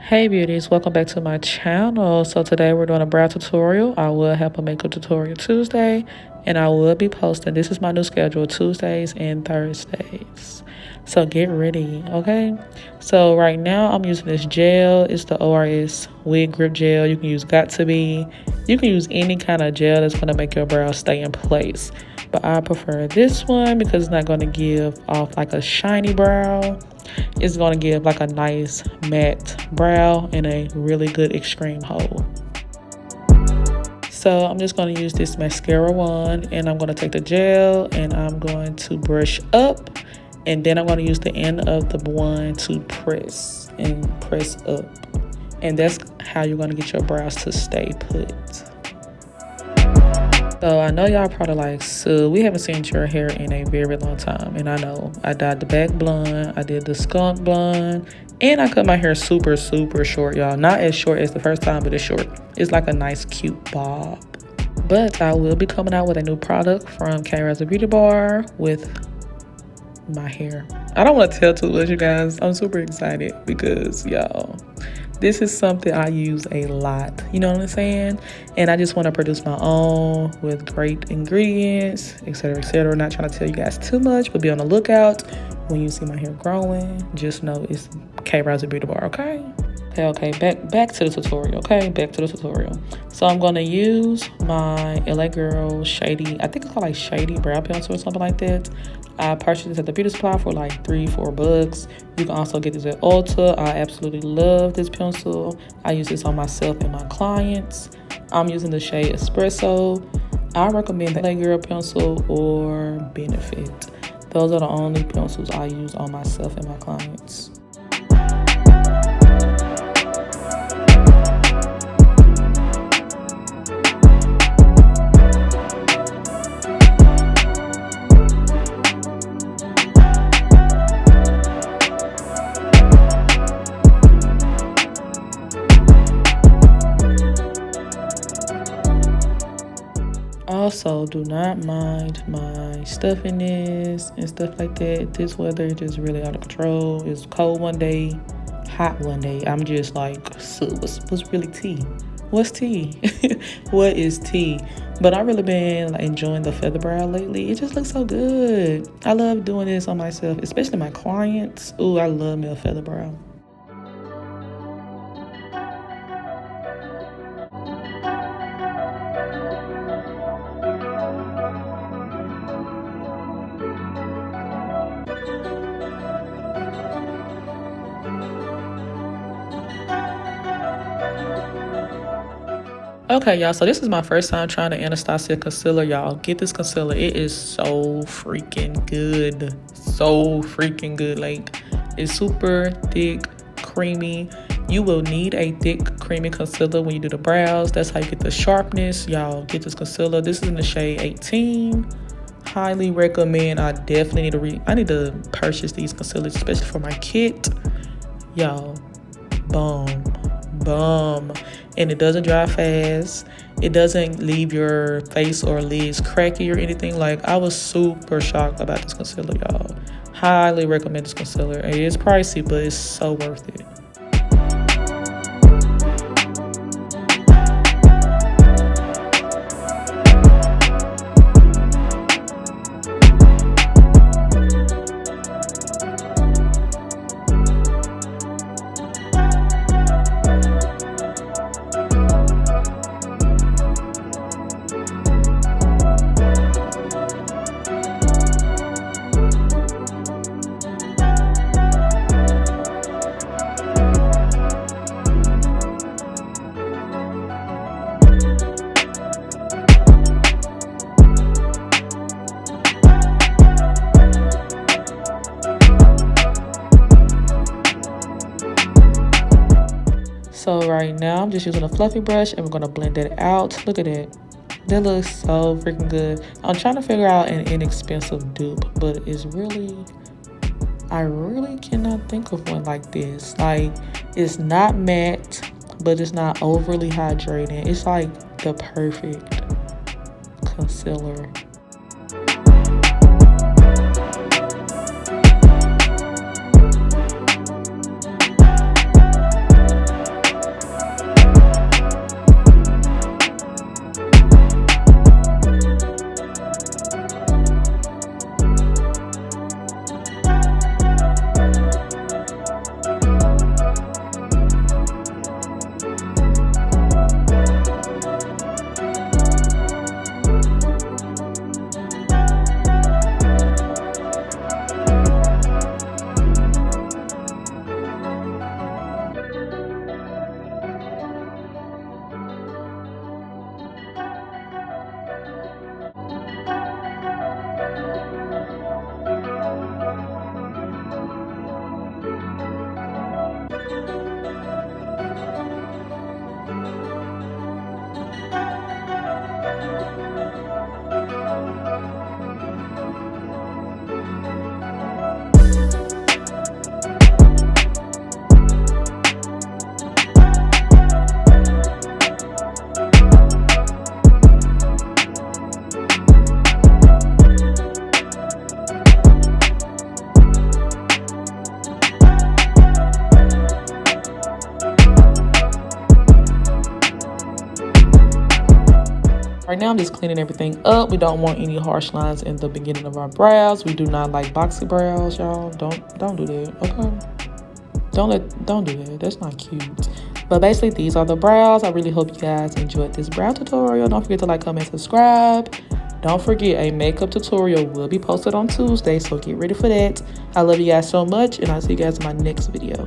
Hey beauties, welcome back to my channel. So today we're doing a brow tutorial. I will have a makeup tutorial Tuesday, and I will be posting. This is my new schedule, Tuesdays and Thursdays. So get ready, okay? So right now I'm using this gel. It's the ORS Wig Grip Gel. You can use Got To Be. You can use any kind of gel that's gonna make your brows stay in place. But I prefer this one because it's not gonna give off like a shiny brow. It's going to give like a nice matte brow and a really good extreme hold. So I'm just going to use this mascara wand, and I'm going to take the gel and I'm going to brush up, and then I'm going to use the end of the wand to press up. And that's how you're going to get your brows to stay put. So I know y'all probably like, so we haven't seen your hair in a very long time. And I know I dyed the back blonde, I did the skunk blonde, and I cut my hair super short, y'all. Not as short as the first time, but it's short. It's like a nice cute bob. But I will be coming out with a new product from Rouser Beauty Bar with my hair. I don't want to tell too much, you guys. I'm super excited because y'all, this is something I use a lot, you know what I'm saying? And I just want to produce my own with great ingredients, etc., etc. Not trying to tell you guys too much, but be on the lookout. When you see my hair growing, just know it's Rouser Beauty Bar, okay? Okay, back to the tutorial, okay? Back to the tutorial. So I'm going to use my LA Girl Shady, I think it's called like Shady brow pencil or something like that. I purchased this at the beauty supply for like $3-4. You can also get this at Ulta. I absolutely love this pencil. I use this on myself and my clients. I'm using the shade Espresso. I recommend the LA Girl pencil or Benefit. Those are the only pencils I use on myself and my clients. Also, do not mind my stuffiness and stuff like that. This weather is just really out of control. It's cold one day, hot one day. I'm just like, so what's really tea? What's tea? What is tea? But I've really been like enjoying the feather brow lately. It just looks so good. I love doing this on myself, especially my clients. Ooh, I love me a feather brow. Okay, y'all, so this is my first time trying the Anastasia concealer. Y'all, get this concealer. It is so freaking good. So freaking good. Like, it's super thick, creamy. You will need a thick, creamy concealer when you do the brows. That's how you get the sharpness. Y'all, get this concealer. This is in the shade 18. Highly recommend. I definitely need to purchase these concealers, especially for my kit. Y'all, bomb. And it doesn't dry fast. It doesn't leave your face or lids cracky or anything. Like, I was super shocked about this concealer, y'all. Highly recommend this concealer. It is pricey, but it's so worth it. So right now I'm just using a fluffy brush and we're gonna blend it out. Look at it. That looks so freaking good. I'm trying to figure out an inexpensive dupe, but I really cannot think of one like this. Like, it's not matte, but it's not overly hydrating. It's like the perfect concealer. Right now I'm just cleaning everything up. We don't want any harsh lines in the beginning of our brows. We do not like boxy brows, y'all. Don't do that, okay? Don't do that. That's not cute. But basically, these are the brows. I really hope you guys enjoyed this brow tutorial. Don't forget to like, comment, subscribe. Don't forget, a makeup tutorial will be posted on Tuesday, so get ready for that. I love you guys so much, and I'll see you guys in my next video.